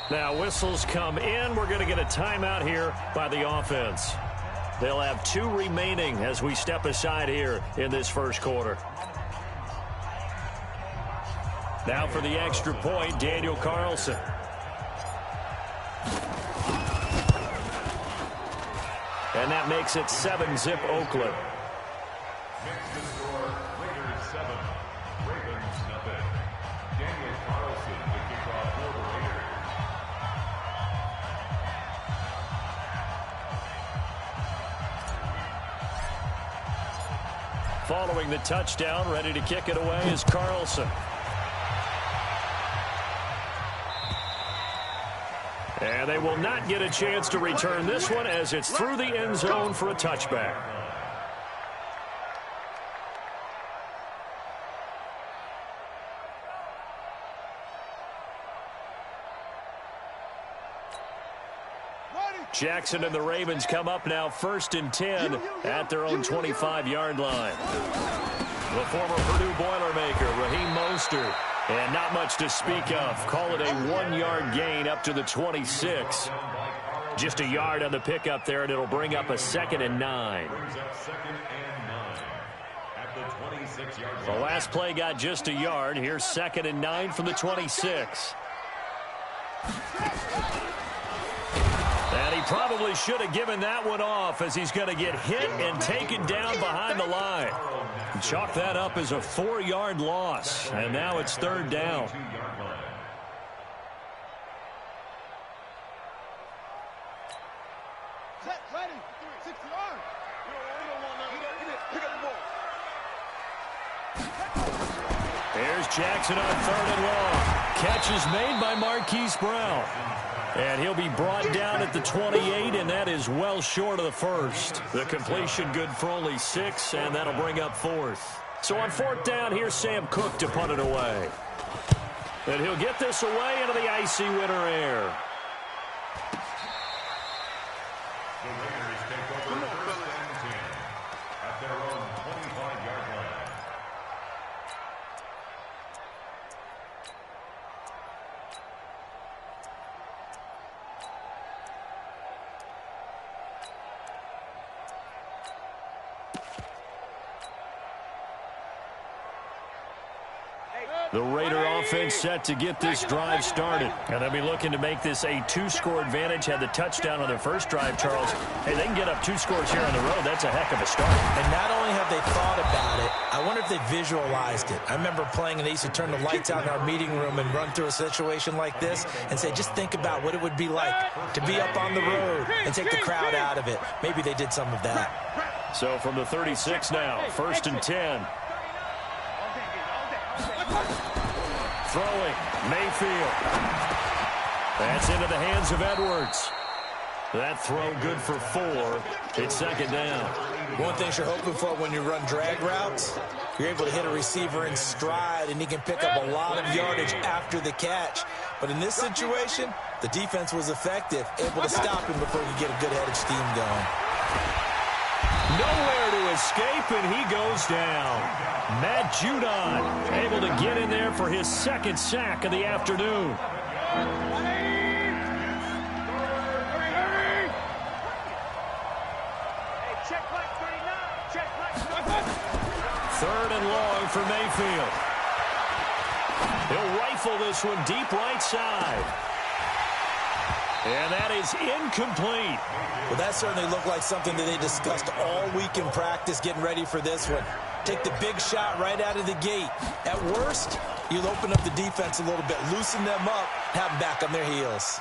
Now whistles come in. We're going to get a timeout here by the offense. They'll have 2 remaining as we step aside here in this first quarter. Now for the extra point, Daniel Carlson. And that makes it 7-zip Oakland. Next to score, Raiders 7, Ravens nothing. Daniel Carlson, the kickoff for the Raiders. Following the touchdown, ready to kick it away is Carlson. And they will not get a chance to return this one as it's through the end zone for a touchback. Jackson and the Ravens come up now 1st and 10 at their own 25-yard line. The former Purdue Boilermaker, Raheem Mostert. And not much to speak of. Call it a 1-yard gain up to the 26. Just a yard on the pickup there, and it'll bring up a 2nd and 9. The last play got just a yard. Here's 2nd and 9 from the 26. And he probably should have given that one off as he's going to get hit and taken down behind the line. Chalk that up as a 4-yard loss, and now it's 3rd down. Here's Jackson on 3rd and long. Catch is made by Marquise Brown. And he'll be brought down at the 28, and that is well short of the first. The completion good for only 6, and that'll bring up 4th. So on 4th down, here's Sam Cook to punt it away. And he'll get this away into the icy winter air. The Raiders take over 1st and 10 at their own 25-yard line. The Raider offense set to get this drive started. And they'll be looking to make this a 2-score advantage. Had the touchdown on their first drive, Charles. Hey, they can get up 2 scores here on the road. That's a heck of a start. And not only have they thought about it, I wonder if they visualized it. I remember playing, and they used to turn the lights out in our meeting room and run through a situation like this and say, just think about what it would be like to be up on the road and take the crowd out of it. Maybe they did some of that. So from the 36 now, 1st and 10. Throwing, Mayfield. That's into the hands of Edwards. That throw good for 4. It's 2nd down. One thing you're hoping for when you run drag routes, you're able to hit a receiver in stride, and he can pick up a lot of yardage after the catch. But in this situation, the defense was effective, able to stop him before you get a good head of steam going. Nowhere to escape, and he goes down. Matt Judon able to get in there for his 2nd sack of the afternoon. 3rd and long for Mayfield. He'll rifle this one deep right side. And that is incomplete. Well, that certainly looked like something that they discussed all week in practice getting ready for this one. Take the big shot right out of the gate. At worst, you'll open up the defense a little bit, loosen them up, have them back on their heels.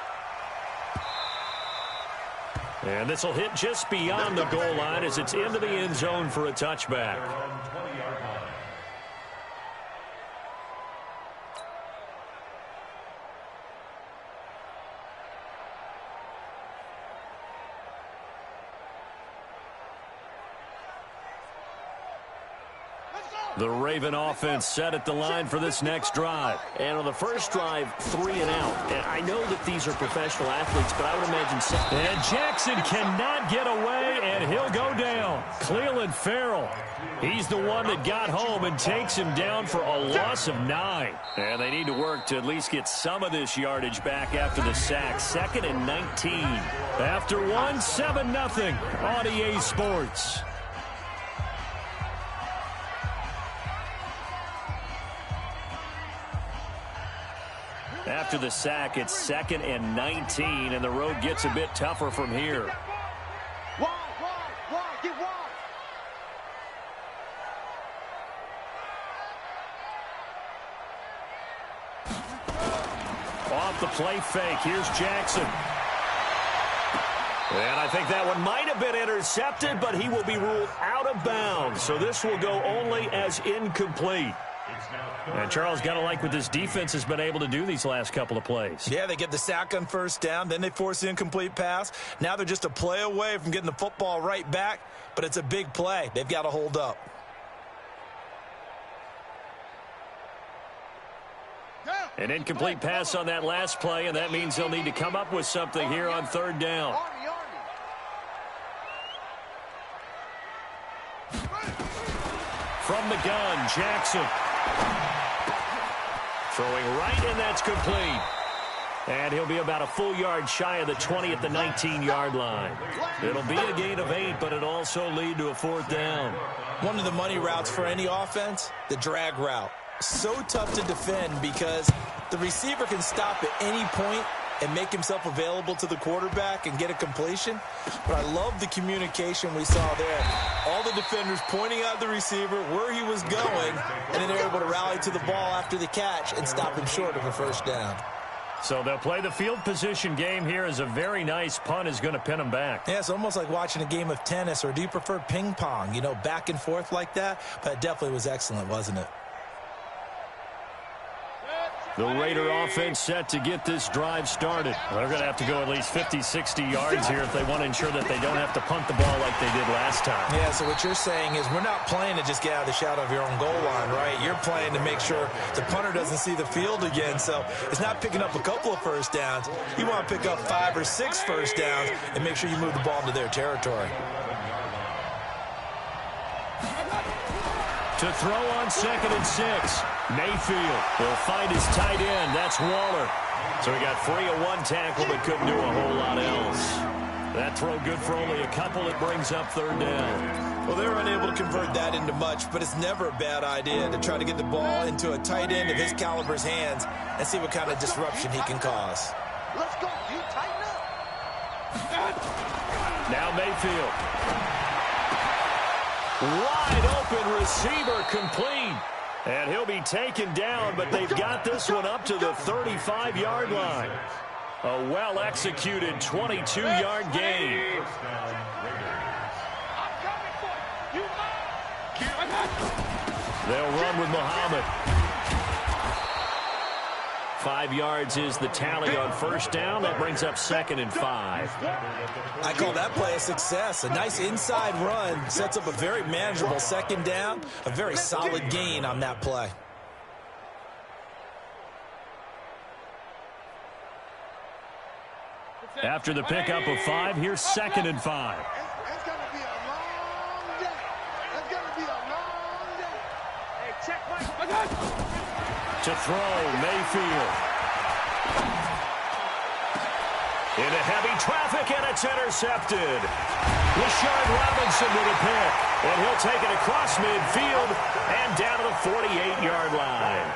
And this will hit just beyond the goal line as it's into the end zone for a touchback. Let's go! The Raven offense set at the line for this next drive. And on the first drive, 3 and out. And I know that these are professional athletes, but I would imagine some. And Jackson cannot get away, and he'll go down. Cleveland Farrell. He's the one that got home and takes him down for a loss of 9. And they need to work to at least get some of this yardage back after the sack. 2nd and 19. After 1, 7-0 on EA Sports. After the sack, it's 2nd and 19, and the road gets a bit tougher from here. Off the play fake, here's Jackson. And I think that one might have been intercepted, but he will be ruled out of bounds. So this will go only as incomplete. And Charles, got to like what this defense has been able to do these last couple of plays. Yeah, they get the sack on first down, then they force the incomplete pass. Now they're just a play away from getting the football right back, but it's a big play. They've got to hold up. An incomplete pass on that last play, and that means they'll need to come up with something here on 3rd down. From the gun, Jackson. Throwing right, and that's complete. And he'll be about a full yard shy of the 20 at the 19-yard line. It'll be a gain of 8, but it'll also lead to a 4th down. One of the money routes for any offense, the drag route. So tough to defend because the receiver can stop at any point and make himself available to the quarterback and get a completion. But I love the communication we saw there. All the defenders pointing out the receiver where he was going, and then they're able to rally to the ball after the catch and stop him short of a 1st down. So they'll play the field position game here as a very nice punt is going to pin them back. Yeah, it's almost like watching a game of tennis, or do you prefer ping pong? You know, back and forth like that? But it definitely was excellent, wasn't it? The Raider offense set to get this drive started. They're going to have to go at least 50, 60 yards here if they want to ensure that they don't have to punt the ball like they did last time. Yeah, so what you're saying is we're not playing to just get out of the shadow of your own goal line, right? You're playing to make sure the punter doesn't see the field again. So it's not picking up a couple of 1st downs. You want to pick up 5 or 6 1st downs and make sure you move the ball into their territory. To throw on 2nd and 6. Mayfield will find his tight end. That's Waller. So he got free of 1 tackle but couldn't do a whole lot else. That throw good for only a couple. It brings up 3rd down. Well, they're unable to convert that into much, but it's never a bad idea to try to get the ball into a tight end of his caliber's hands and see what kind of disruption he can cause. Let's go. You tighten up. Now Mayfield. Wide open receiver, complete. And he'll be taken down, but they've got this one up to the 35-yard line. A well-executed 22-yard gain. They'll run with Muhammad. 5 yards is the tally on 1st down. That brings up 2nd and 5. I call that play a success. A nice inside run sets up a very manageable 2nd down. A very solid gain on that play. After the pickup of 5, here's 2nd and 5. It's going to be a long day. It's going to be a long day. Hey, check my... To throw, Mayfield. Into heavy traffic, and it's intercepted. Rashard Robinson with a pick. And he'll take it across midfield and down to the 48-yard line.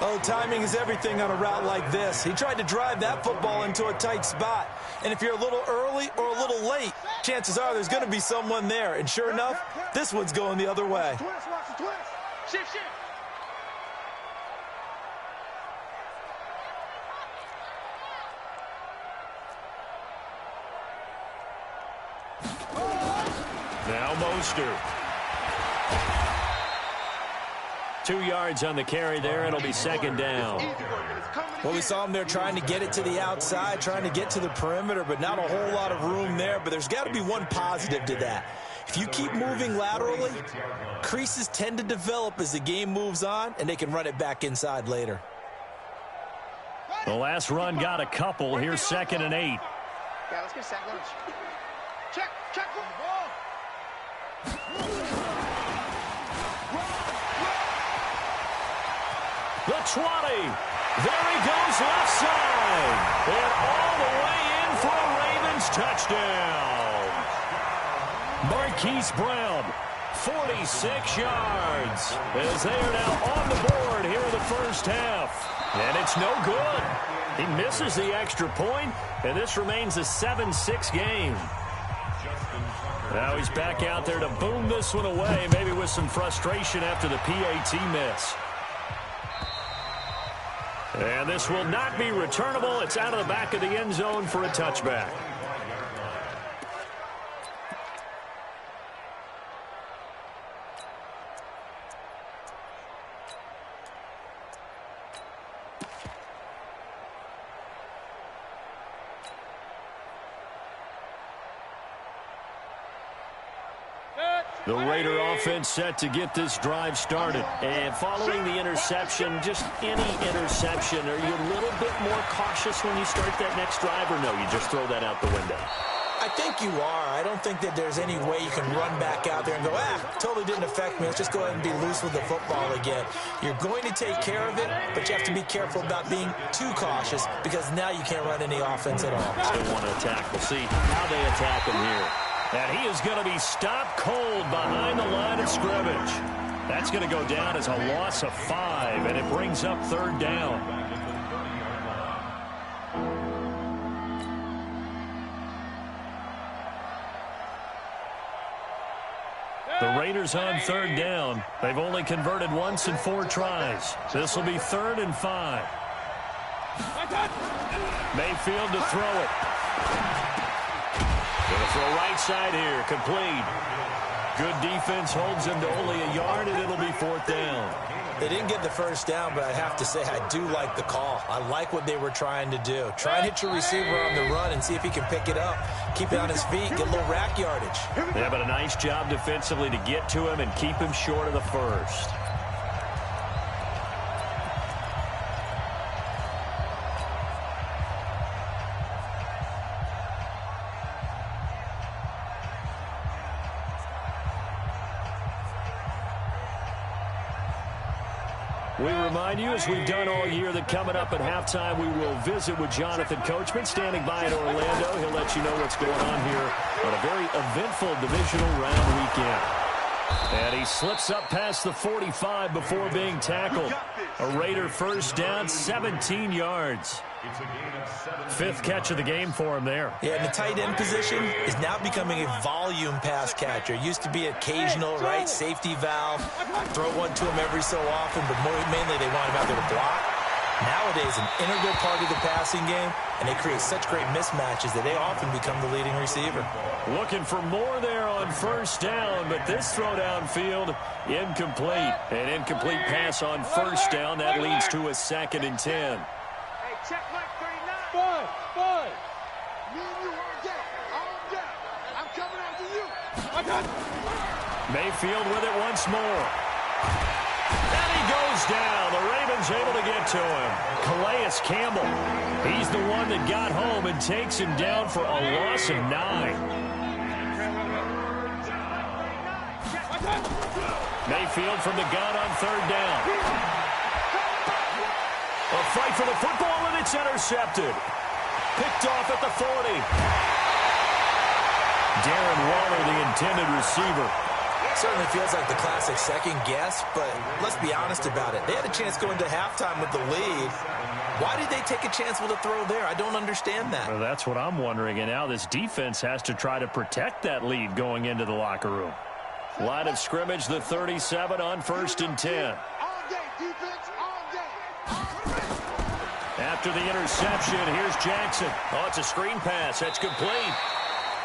Oh, timing is everything on a route like this. He tried to drive that football into a tight spot. And if you're a little early or a little late, chances are there's going to be someone there. And sure enough, this one's going the other way. Twist, watch the twist. Shift, shift. Now Mostert. 2 yards on the carry there. It'll be 2nd down. Well, we saw him there trying to get it to the outside, trying to get to the perimeter, but not a whole lot of room there. But there's got to be one positive to that. If you keep moving laterally, creases tend to develop as the game moves on, and they can run it back inside later. The last run got a couple. Here's 2nd and 8. Yeah, let's get sack lunch. Check for the ball. The 20. There he goes left side. And all the way in for a Ravens touchdown. Marquise Brown, 46 yards, as they are now on the board here in the first half. And it's no good. He misses the extra point, and this remains a 7-6 game. Now he's back out there to boom this one away, maybe with some frustration after the PAT miss. And this will not be returnable. It's out of the back of the end zone for a touchback. The Raider offense set to get this drive started. And following the interception, just any interception, are you a little bit more cautious when you start that next drive, or no, you just throw that out the window? I think you are. I don't think that there's any way you can run back out there and go, totally didn't affect me. Let's just go ahead and be loose with the football again. You're going to take care of it, but you have to be careful about being too cautious because now you can't run any offense at all. Still want to attack. We'll see how they attack him here. And he is going to be stopped cold behind the line of scrimmage. That's going to go down as a loss of 5, and it brings up 3rd down. The Raiders on 3rd down. They've only converted once in 4 tries. This will be 3rd and 5. Mayfield to throw it. Going to throw right side here, complete. Good defense holds him to only a yard, and it'll be 4th down. They didn't get the first down, but I have to say I do like the call. I like what they were trying to do. Try and hit your receiver on the run and see if he can pick it up. Keep it on his feet, get a little rack yardage. Yeah, but a nice job defensively to get to him and keep him short of the first. We remind you, as we've done all year, that coming up at halftime, we will visit with Jonathan Coachman, standing by in Orlando. He'll let you know what's going on here on a very eventful divisional round weekend. And he slips up past the 45 before being tackled. A Raider first down, 17 yards. 5th catch of the game for him there. Yeah, and the tight end position is now becoming a volume pass catcher. It used to be occasional, right, safety valve. Throw one to him every so often, but mainly they want him out there to block. Nowadays, an integral part of the passing game, and they create such great mismatches that they often become the leading receiver. Looking for more there on first down, but this throw downfield, incomplete. An incomplete pass on first down. That leads to a 2nd and 10. Check Mike 39. Boy. Me and you all day. I'm coming after you. I got it. Mayfield with it once more. And he goes down. The Ravens able to get to him. Calais Campbell. He's the one that got home and takes him down for a loss of 9. Mayfield from the gun on 3rd down. A fight for the football, and it's intercepted. Picked off at the 40. Darren Waller, the intended receiver. Certainly feels like the classic second guess, but let's be honest about it. They had a chance going to halftime with the lead. Why did they take a chance with a throw there? I don't understand that. Well, that's what I'm wondering, and now this defense has to try to protect that lead going into the locker room. Line of scrimmage, the 37 on 1st and 10. All day, defense, all day. After the interception, here's Jackson. Oh, it's a screen pass. That's complete.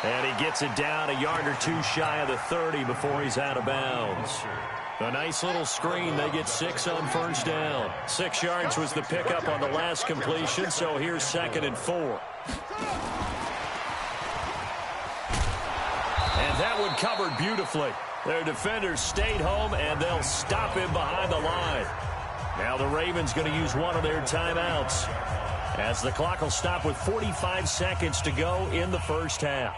And he gets it down a yard or 2 shy of the 30 before he's out of bounds. A nice little screen. They get 6 on first down. 6 yards was the pickup on the last completion, so here's 2nd and 4. And And that one covered beautifully. Their defenders stayed home, and they'll stop him behind the line. Now the Ravens going to use one of their timeouts, as the clock will stop with 45 seconds to go in the first half.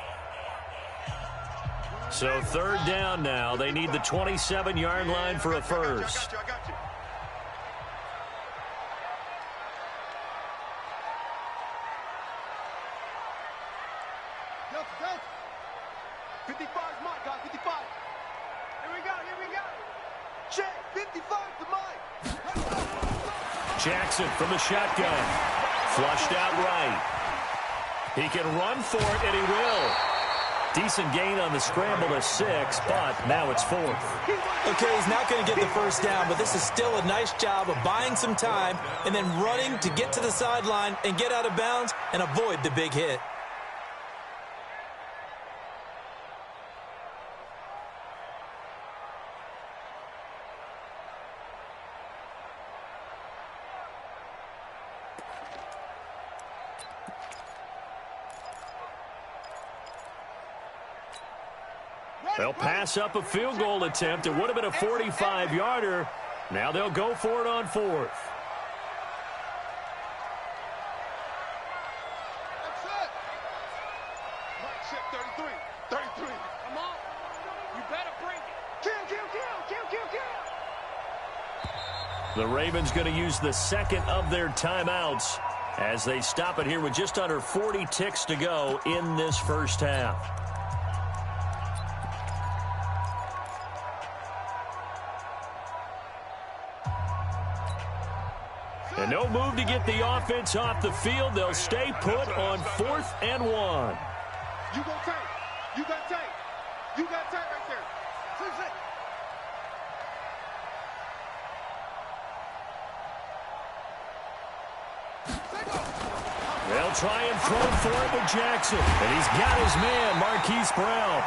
So third down now. They need the 27-yard line for a first. I got you. 55 is mine, guys. 55. Here we go. Check. 55 to mine. Jackson from the shotgun. Flushed out right. He can run for it, and he will. Decent gain on the scramble to 6, but now it's 4th. Okay, he's not going to get the first down, but this is still a nice job of buying some time and then running to get to the sideline and get out of bounds and avoid the big hit. They'll pass up a field goal attempt. It would have been a 45-yarder. Now they'll go for it on 4th. That's it. Mike, check 33. 33. Come on. You better bring it. Kill. The Ravens going to use the second of their timeouts as they stop it here with just under 40 ticks to go in this first half. And no move to get the offense off the field. They'll stay put on 4th and 1. You go take. You got take. You got take right there. See. They'll try and throw for it with Jackson. And he's got his man, Marquise Brown.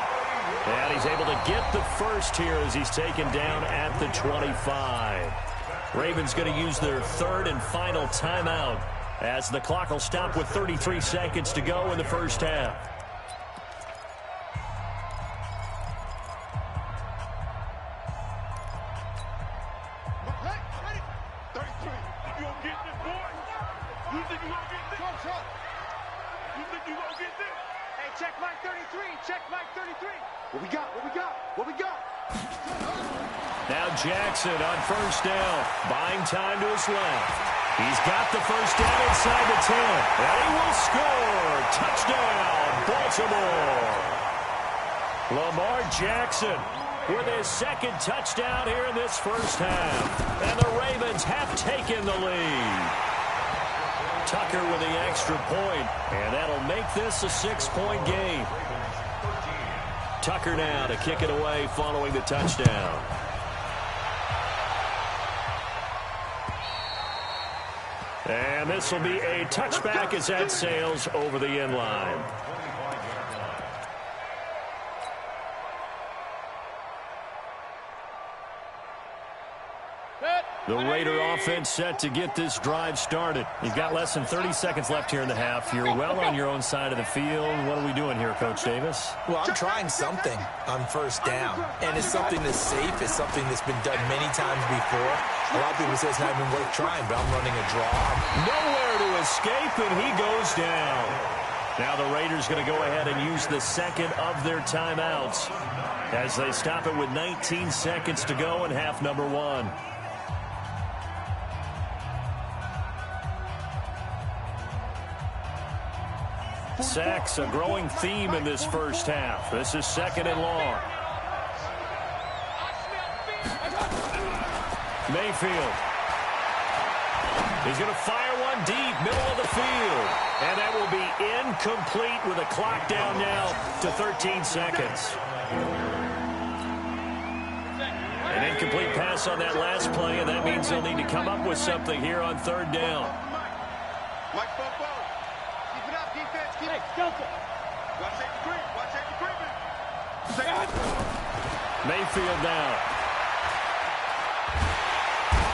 And he's able to get the first here as he's taken down at the 25. Ravens going to use their third and final timeout as the clock will stop with 33 seconds to go in the first half. Hey, 33. You gonna get this, boy? You think you gonna get this? You think you gonna get this? Hey, check Mike 33. Check Mike 33. What we got? Now Jackson on first down, buying time to his left. He's got the first down inside the 10, and he will score. Touchdown, Baltimore. Lamar Jackson with his second touchdown here in this first half. And the Ravens have taken the lead. Tucker with the extra point, and that'll make this a 6-point game. Tucker now to kick it away following the touchdown. And this will be a touchback as that sails over the end line. The Raider offense set to get this drive started. You've got less than 30 seconds left here in the half. You're well on your own side of the field. What are we doing here, Coach Davis? Well, I'm trying something on first down, and it's something that's safe. It's something that's been done many times before. A lot of people say it's not even worth trying, but I'm running a draw. Nowhere to escape, and he goes down. Now the Raiders going to go ahead and use the second of their timeouts as they stop it with 19 seconds to go in half number 1. Sacks, a growing theme in this first half. This is second and long. Mayfield. He's going to fire one deep, middle of the field. And that will be incomplete with a clock down now to 13 seconds. An incomplete pass on that last play, and that means they'll need to come up with something here on third down. Mike, keep it up, defense. Keep it. Watch the creep. Mayfield down.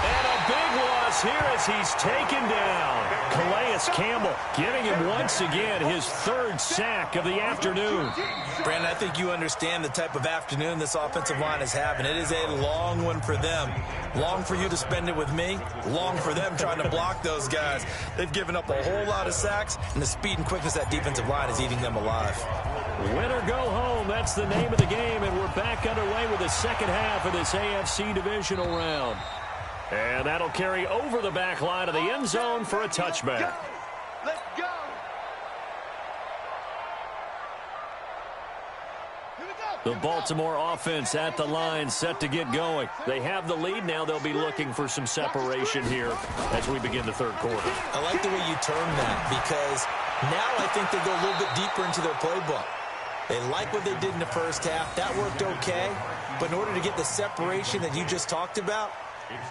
And a big loss here as he's taken down. Calais Campbell, giving him once again his third sack of the afternoon. Brandon, I think you understand the type of afternoon this offensive line is having. It is a long one for them. Long for you to spend it with me. Long for them trying to block those guys. They've given up a whole lot of sacks, and the speed and quickness of that defensive line is eating them alive. Win or go home, that's the name of the game, and we're back underway with the second half of this AFC divisional round. And that'll carry over the back line of the end zone for a touchback. Let's go. The Baltimore offense at the line, set to get going. They have the lead now. They'll be looking for some separation here as we begin the third quarter. I like the way you term that, because now I think they go a little bit deeper into their playbook. They like what they did in the first half. That worked okay. But in order to get the separation that you just talked about,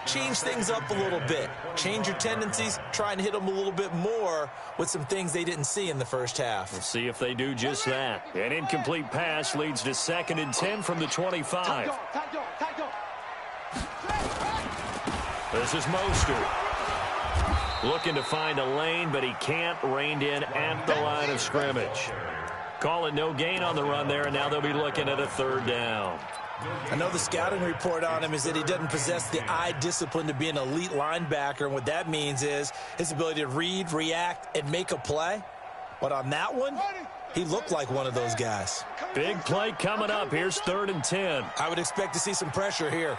change things up a little bit. Change your tendencies. Try and hit them a little bit more with some things they didn't see in the first half. We'll see if they do just that. An incomplete pass leads to 2nd and 10 from the 25. This is Mostert. Looking to find a lane, but he can't. Reined in at the line of scrimmage. Call it no gain on the run there, and now they'll be looking at a 3rd down. I know the scouting report on him is that he doesn't possess the eye discipline to be an elite linebacker, and what that means is his ability to read, react, and make a play. But on that one, he looked like one of those guys. Big play coming up. Here's 3rd and 10. I would expect to see some pressure here.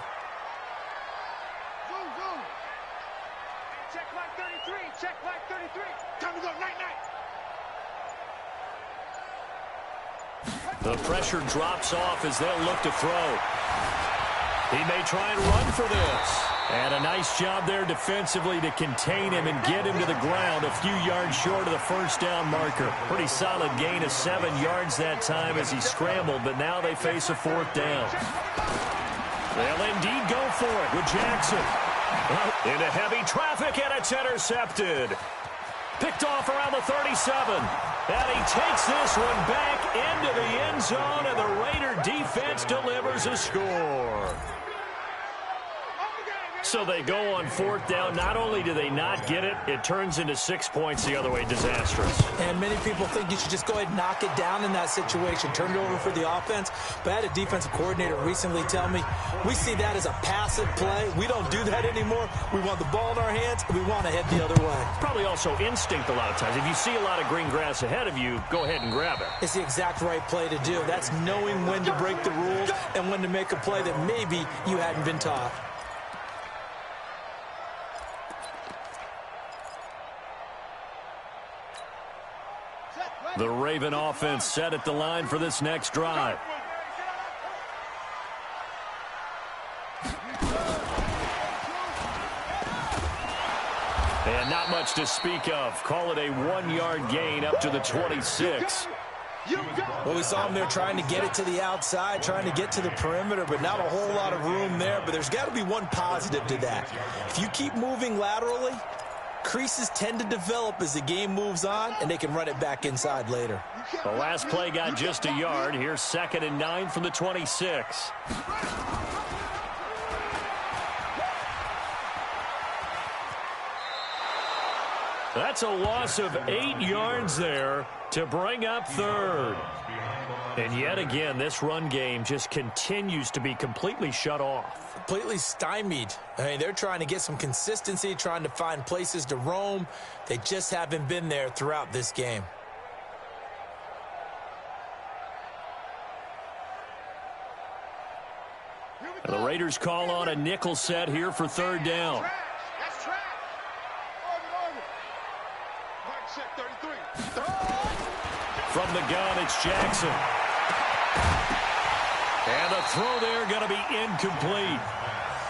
Check mark 33. Check mark 33. Time to go night-night. The pressure drops off as they'll look to throw. He may try and run for this. And a nice job there defensively to contain him and get him to the ground a few yards short of the 1st down marker. Pretty solid gain of 7 yards that time as he scrambled, but now they face a 4th down. They'll indeed go for it with Jackson. Into heavy traffic, and it's intercepted. Picked off around the 37. And he takes this one back into the end zone, and the Raider defense delivers a score. So they go on 4th down. Not only do they not get it, it turns into 6 points the other way. Disastrous. And many people think you should just go ahead and knock it down in that situation. Turn it over for the offense. But I had a defensive coordinator recently tell me, we see that as a passive play. We don't do that anymore. We want the ball in our hands, and we want to head the other way. Probably also instinct a lot of times. If you see a lot of green grass ahead of you, go ahead and grab it. It's the exact right play to do. That's knowing when to break the rules and when to make a play that maybe you hadn't been taught. The Raven offense set at the line for this next drive. And not much to speak of. Call it a 1-yard gain up to the 26. Well, we saw him there trying to get it to the outside, trying to get to the perimeter, but not a whole lot of room there. But there's got to be one positive to that. If you keep moving laterally, creases tend to develop as the game moves on, and they can run it back inside later. The last play got just a yard. Here's 2nd and 9 from the 26. That's a loss of 8 yards there to bring up 3rd. And yet again, this run game just continues to be completely shut off. Completely stymied. I mean, they're trying to get some consistency, trying to find places to roam. They just haven't been there throughout this game. And the Raiders call on a nickel set here for 3rd down. That's track. Mark check 33. From the gun, it's Jackson. And the throw there going to be incomplete.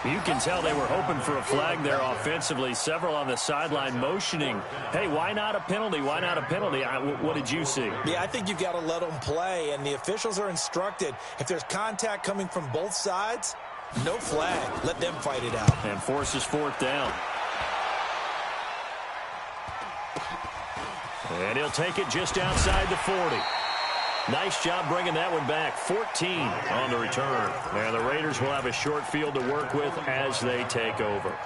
You can tell they were hoping for a flag there offensively. Several on the sideline motioning, hey, why not a penalty? Why not a penalty? What did you see? Yeah, I think you've got to let them play, and the officials are instructed, if there's contact coming from both sides, no flag. Let them fight it out. And forces 4th down. And he'll take it just outside the 40. Nice job bringing that one back. 14 on the return. And the Raiders will have a short field to work with as they take over.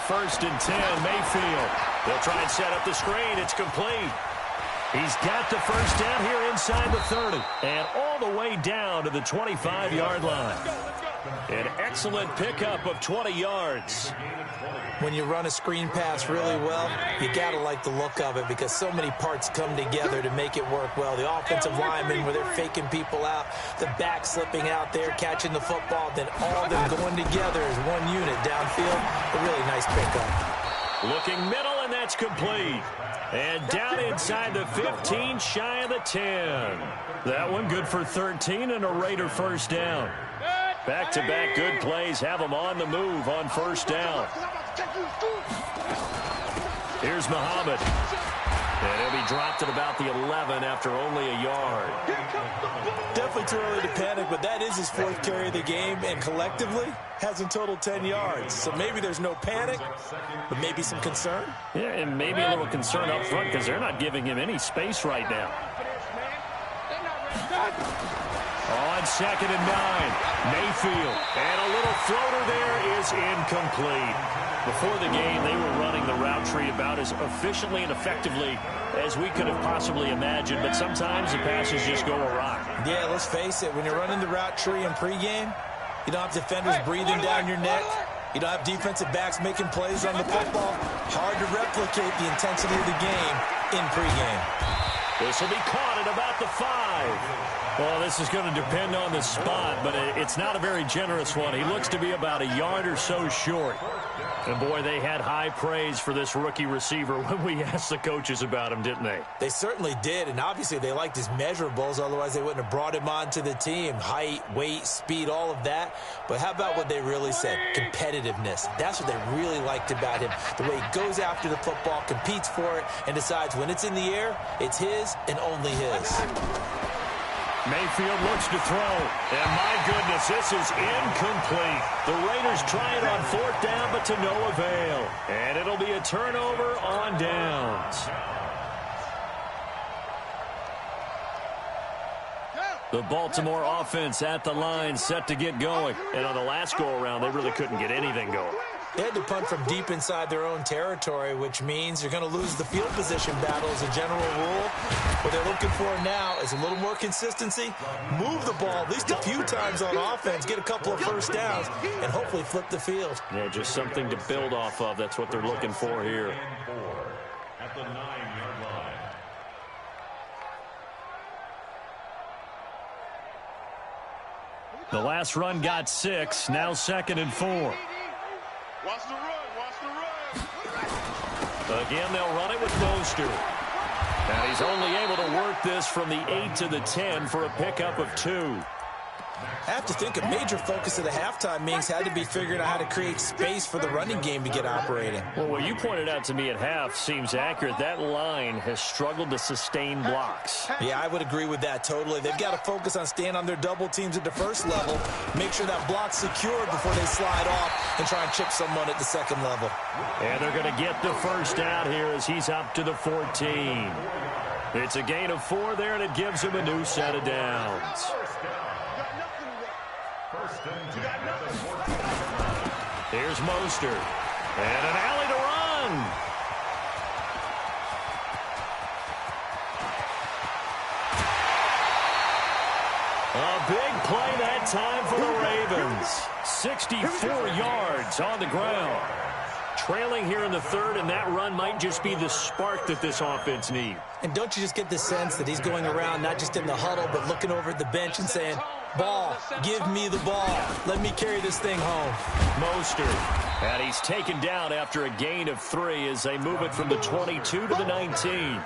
1st and 10. Mayfield. They'll try and set up the screen. It's complete. He's got the first down here inside the 30. And all the way down to the 25-yard line. An excellent pickup of 20 yards. When you run a screen pass really well, you got to like the look of it because so many parts come together to make it work well. The offensive linemen, where they're faking people out, the back slipping out there, catching the football, then all of them going together as one unit downfield. A really nice pickup. Looking middle, and that's complete. And down inside the 15, shy of the 10. That one good for 13 and a Raider first down. Back-to-back good plays have them on the move on first down. Here's Muhammad. And he'll be dropped at about the 11 after only a yard. Definitely too early to panic, but that is his 4th carry of the game, and collectively has in total 10 yards. So maybe there's no panic, but maybe some concern. Yeah, and maybe a little concern up front because they're not giving him any space right now. On 2nd and 9, Mayfield. And a little floater there is incomplete. Before the game, they were running the route tree about as efficiently and effectively as we could have possibly imagined, but sometimes the passes just go awry. Yeah, let's face it, when you're running the route tree in pregame, you don't have defenders breathing down your neck. You don't have defensive backs making plays on the football. Hard to replicate the intensity of the game in pregame. This will be caught at about the 5. Well, this is going to depend on the spot, but it's not a very generous one. He looks to be about a yard or so short. And, boy, they had high praise for this rookie receiver when we asked the coaches about him, didn't they? They certainly did, and obviously they liked his measurables. Otherwise, they wouldn't have brought him onto the team. Height, weight, speed, all of that. But how about what they really said? Competitiveness. That's what they really liked about him. The way he goes after the football, competes for it, and decides when it's in the air, it's his and only his. Mayfield looks to throw, and my goodness, this is incomplete. The Raiders try it on 4th down, but to no avail. And it'll be a turnover on downs. The Baltimore offense at the line, set to get going. And on the last go-around, they really couldn't get anything going. They had to punt from deep inside their own territory, which means you're going to lose the field position battle as a general rule. What they're looking for now is a little more consistency, move the ball at least a few times on offense, get a couple of first downs, and hopefully flip the field. Yeah, just something to build off of. That's what they're looking for here. At the 9-yard line. The last run got 6, now 2nd and 4. Watch the run, watch the run. Again, they'll run it with Mostert. And he's only able to work this from the 8 to the 10 for a pickup of 2. I have to think a major focus of the halftime meetings had to be figuring out how to create space for the running game to get operating. Well, what you pointed out to me at half seems accurate. That line has struggled to sustain blocks. Yeah, I would agree with that totally. They've got to focus on staying on their double teams at the first level, make sure that block's secured before they slide off and try and chip someone at the second level. And they're going to get the first down here as he's up to the 14. It's a gain of 4 there, and it gives him a new set of downs. Here's Mostert. And an alley to run. A big play that time for the Ravens. 64 yards on the ground. Trailing here in the 3rd, and that run might just be the spark that this offense needs. And don't you just get the sense that he's going around not just in the huddle, but looking over at the bench and saying, ball, give me the ball. Let me carry this thing home. Mostert. And he's taken down after a gain of 3 as they move it from the 22 to the 19.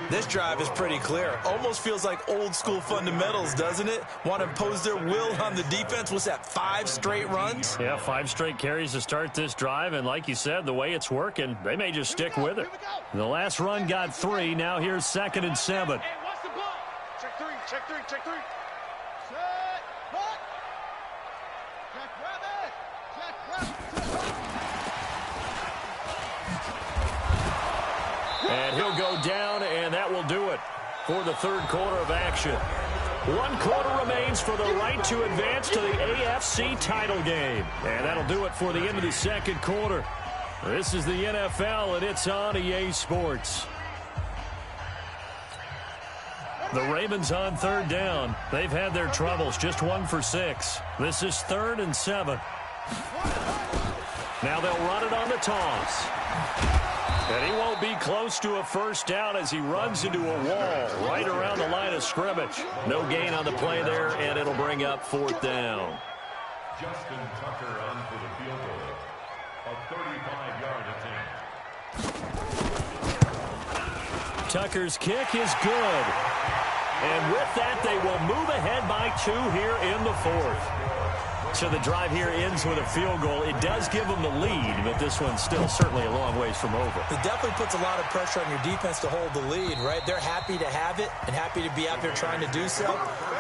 This drive is pretty clear. Almost feels like old school fundamentals, doesn't it? Want to impose their will on the defense. What's that, 5 straight runs? Yeah, 5 straight carries to start this drive. And like you said, the way it's working, they may just stick with it. The last run got 3. Now here's 2nd and 7. Hey, watch the ball. Check 3, check 3, check 3. Set, hut. Check rabbit. Check rabbit. And he'll go down, and that will do it for the 3rd quarter of action. 1 quarter remains for the right to advance to the AFC title game. And that'll do it for the end of the 2nd quarter. This is the NFL, and it's on EA Sports. The Ravens on third down. They've had their troubles, just 1 for 6. This is 3rd and 7. Now they'll run it on the toss. And he won't be close to a first down as he runs into a wall right around the line of scrimmage. No gain on the play there, and it'll bring up 4th down. Justin Tucker on for the field goal. A 35-yard attempt. Tucker's kick is good. And with that, they will move ahead by 2 here in the 4th. So the drive here ends with a field goal. It does give them the lead, but this one's still certainly a long ways from over. It definitely puts a lot of pressure on your defense to hold the lead, right? They're happy to have it and happy to be out there trying to do so.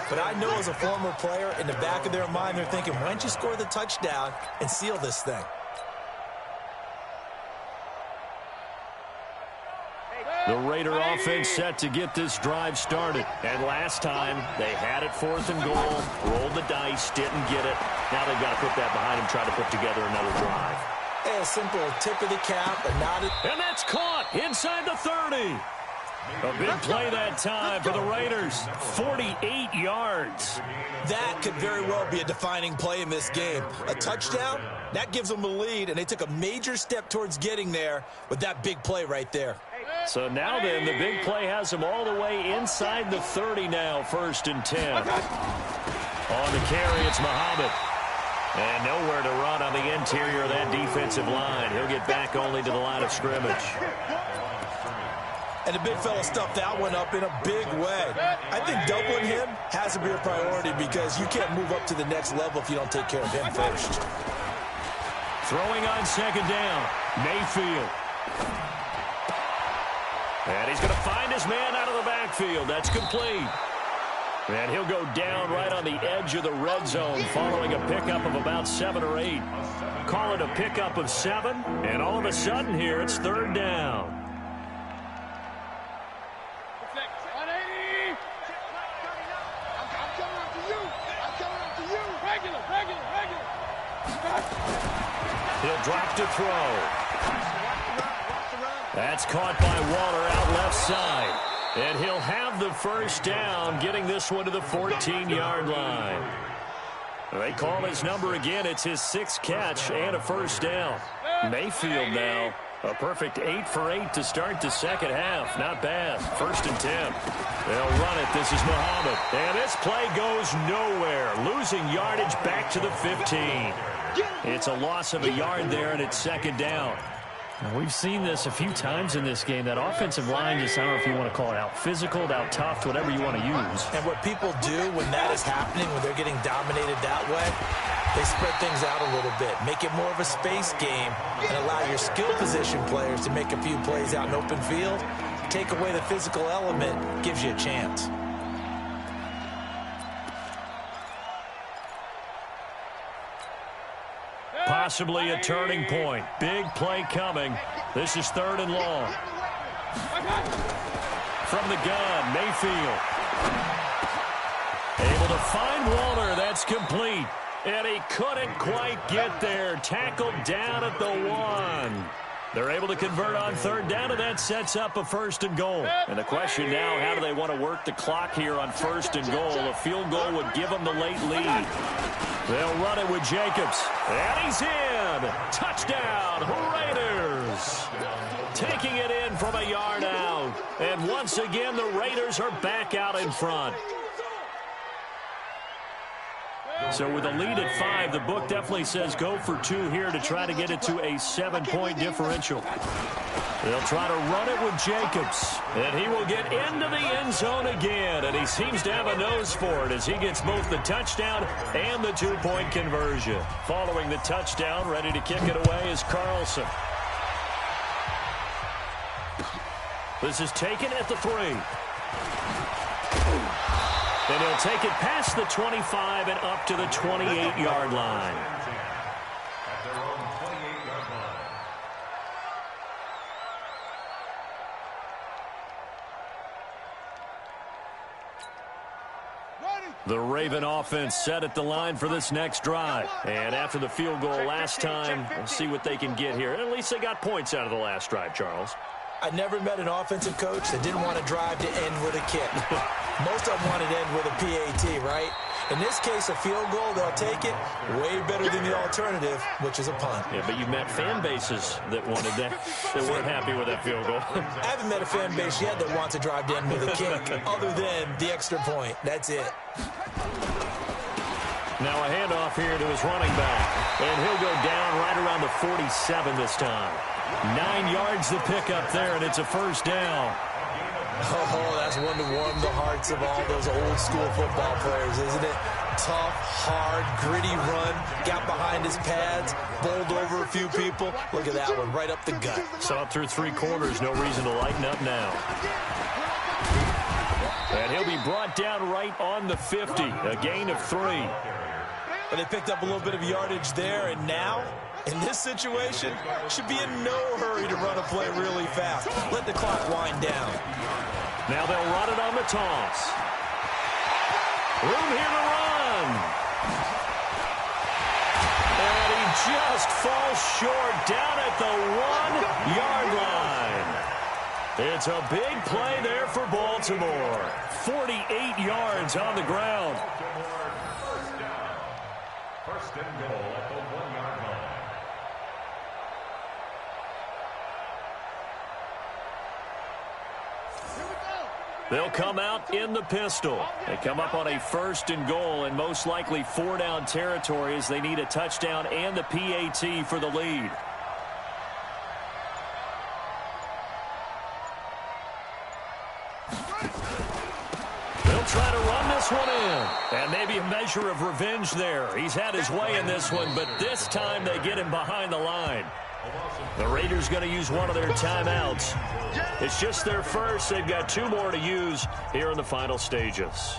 But I know as a former player, in the back of their mind, they're thinking, why don't you score the touchdown and seal this thing? The Raider offense set to get this drive started. And last time, they had it 4th and goal, rolled the dice, didn't get it. Now they've got to put that behind them, try to put together another drive. Hey, a simple tip of the cap, a nod. And that's caught inside the 30. A big play that time for the Raiders. 48 yards. That could very well be a defining play in this game. A touchdown, that gives them the lead, and they took a major step towards getting there with that big play right there. So now then, the big play has them all the way inside the 30 now, 1st and 10. On the carry, it's Muhammad. And nowhere to run on the interior of that defensive line. He'll get back only to the line of scrimmage. And the big fella stuffed that one up in a big way. I think doubling him has to be a priority because you can't move up to the next level if you don't take care of him first. Throwing on 2nd down, Mayfield. And he's going to find his man out of the backfield. That's complete. And he'll go down right on the edge of the red zone following a pickup of about 7 or 8. Call it a pickup of 7, and all of a sudden here it's 3rd down. 180. I'm coming after you. I'm coming after you. Regular. He'll drop to throw. That's caught by Waller out left side. And he'll have the first down, getting this one to the 14-yard line. They call his number again. It's his 6th catch and a first down. Mayfield now, a perfect 8 for 8 to start the second half. Not bad. 1st and 10. They'll run it. This is Muhammad. And this play goes nowhere. Losing yardage back to the 15. It's a loss of a yard there, and it's 2nd down. Now, we've seen this a few times in this game. That offensive line just, I don't know if you want to call it out physical, out tough, whatever you want to use. And what people do when that is happening, when they're getting dominated that way, they spread things out a little bit, make it more of a space game, and allow your skill position players to make a few plays out in open field. Take away the physical element, gives you a chance. Possibly a turning point. Big play coming. This is 3rd and long. From the gun, Mayfield. Able to find Waller. That's complete. And he couldn't quite get there. Tackled down at the 1. They're able to convert on 3rd down, and that sets up a 1st and goal. And the question now, how do they want to work the clock here on 1st and goal? A field goal would give them the late lead. They'll run it with Jacobs. And he's in. Touchdown, Raiders. Taking it in from a yard out. And once again, the Raiders are back out in front. So with a lead at 5, the book definitely says go for 2 here to try to get it to a 7-point differential. They'll try to run it with Jacobs. And he will get into the end zone again. And he seems to have a nose for it as he gets both the touchdown and the 2-point conversion. Following the touchdown, ready to kick it away is Carlson. This is taken at the 3. And he'll take it past the 25 and up to the 28-yard line. At their own 28-yard line. Ready. The Raven offense set at the line for this next drive. And after the field goal last time, we'll see what they can get here. And at least they got points out of the last drive, Charles. I never met an offensive coach that didn't want to drive to end with a kick. Most of them wanted to end with a PAT, right? In this case, a field goal, they'll take it. Way better than the alternative, which is a punt. Yeah, but you've met fan bases that wanted that, that weren't happy with that field goal. I haven't met a fan base yet that wants to drive to end with a kick, other than the extra point. That's it. Now a handoff here to his running back. And he'll go down right around the 47 this time. 9 yards to pick up there, and it's a first down. Oh, that's one to warm the hearts of all those old-school football players, isn't it? Tough, hard, gritty run, got behind his pads, bowled over a few people. Look at that one, right up the gut. Saw it through 3 quarters, no reason to lighten up now. And he'll be brought down right on the 50, a gain of 3. But they picked up a little bit of yardage there, and now, in this situation, should be in no hurry to run a play really fast. Let the clock wind down. Now they'll run it on the toss. Room here to run. And he just falls short down at the 1-yard line. It's a big play there for Baltimore. 48 yards on the ground. First and goal at the 1-yard line. They'll come out in the pistol. They come up on a 1st and goal and most likely 4-down territory as they need a touchdown and the PAT for the lead. They'll try to run this one in. And maybe a measure of revenge there. He's had his way in this one, but this time they get him behind the line. The Raiders going to use one of their timeouts. It's just their first. They've got 2 more to use here in the final stages.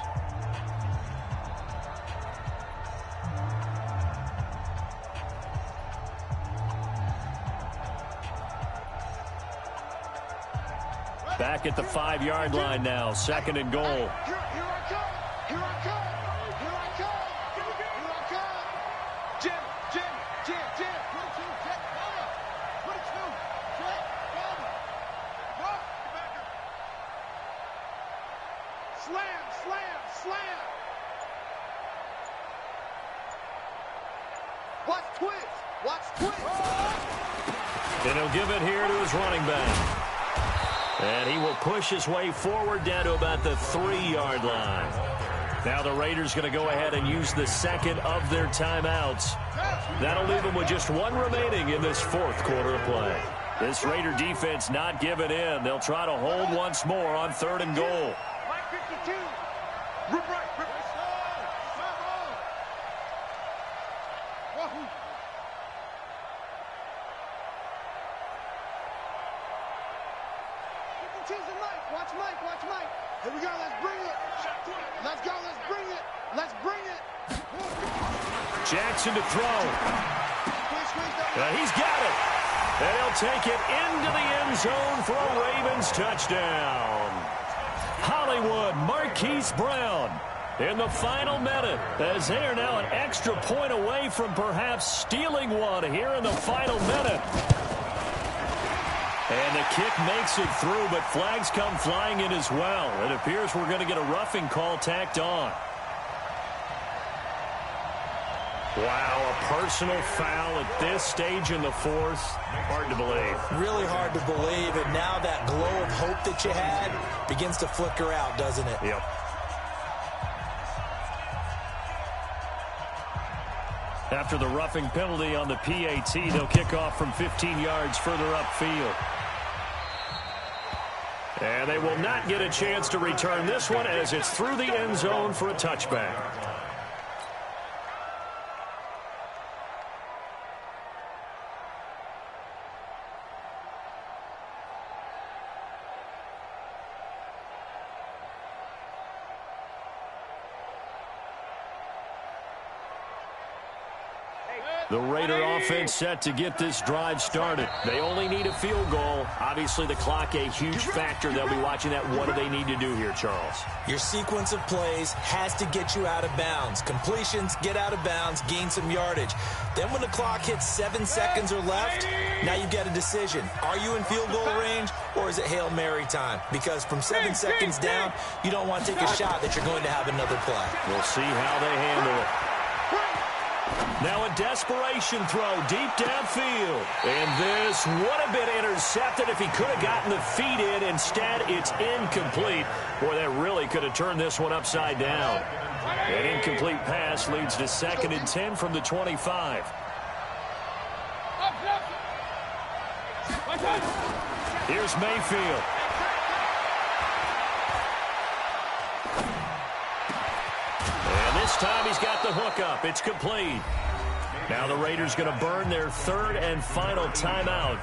Back at the 5-yard line now, 2nd and goal. Here I come. Here I come. Here I come. Here I come. Jim. 22, jet, cover. 22, jet, cover. Rock. Slam. Watch twist. And he'll give it here to his running back. And he will push his way forward down to about the 3-yard line. Now the Raiders going to go ahead and use the second of their timeouts. That'll leave them with just 1 remaining in this 4th quarter of play. This Raider defense not giving in. They'll try to hold once more on 3rd and goal. Mike 52. Rip right. Wahoo. Watch Mike. Here we go, let's bring it. Let's bring it. Jackson to throw. He's got it. And he'll take it into the end zone for a Ravens touchdown. Hollywood, Marquise Brown in the final minute, as they are now an extra point away from perhaps stealing one here in the final minute. And the kick makes it through, but flags come flying in as well. It appears we're going to get a roughing call tacked on. Wow, a personal foul at this stage in the 4th. Hard to believe. Really hard to believe, and now that glow of hope that you had begins to flicker out, doesn't it? Yep. After the roughing penalty on the PAT, they'll kick off from 15 yards further upfield. And they will not get a chance to return this one as it's through the end zone for a touchback. The Raider offense set to get this drive started. They only need a field goal. Obviously, the clock a huge factor. They'll be watching that. What do they need to do here, Charles? Your sequence of plays has to get you out of bounds. Completions, get out of bounds, gain some yardage. Then when the clock hits 7 seconds or left, now you get a decision. Are you in field goal range, or is it Hail Mary time? Because from 7 seconds down, you don't want to take a shot that you're going to have another play. We'll see how they handle it. Now a desperation throw deep downfield. And this would have been intercepted if he could have gotten the feet in. Instead, it's incomplete. Boy, that really could have turned this one upside down. An incomplete pass leads to 2nd and 10 from the 25. Here's Mayfield. And this time he's got the hook up. It's complete. Now the Raiders going to burn their 3rd and final timeout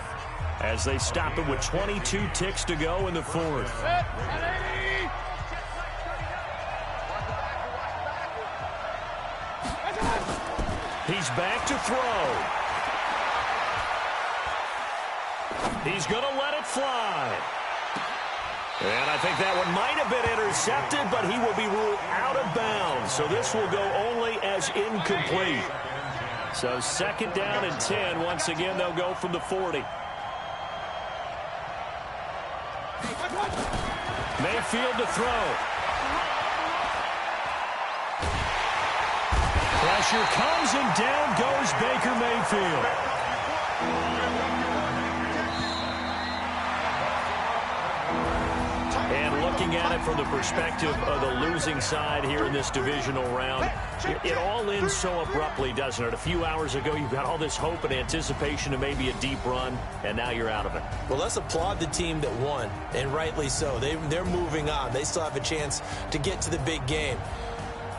as they stop it with 22 ticks to go in the 4th. He's back to throw. He's going to let it fly. And I think that one might have been intercepted, but he will be ruled out of bounds. So this will go only as incomplete. So 2nd down and 10. Once again, they'll go from the 40. Mayfield to throw. Pressure comes and down goes Baker Mayfield. And looking at it from the perspective of the losing side here in this divisional round, it all ends so abruptly, doesn't it? A few hours ago, you've got all this hope and anticipation of maybe a deep run, and now you're out of it. Well, let's applaud the team that won, and rightly so. They're moving on. They still have a chance to get to the big game.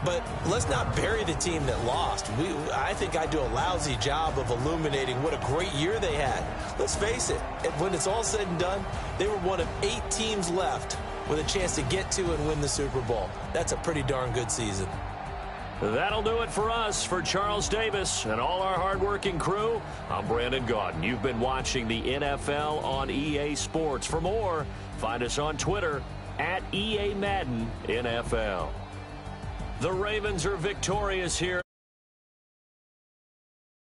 But let's not bury the team that lost. I think I do a lousy job of illuminating what a great year they had. Let's face it, when it's all said and done, they were one of 8 teams left with a chance to get to and win the Super Bowl. That's a pretty darn good season. That'll do it for us. For Charles Davis and all our hardworking crew, I'm Brandon Gaudin. You've been watching the NFL on EA Sports. For more, find us on Twitter @EA Madden NFL. The Ravens are victorious here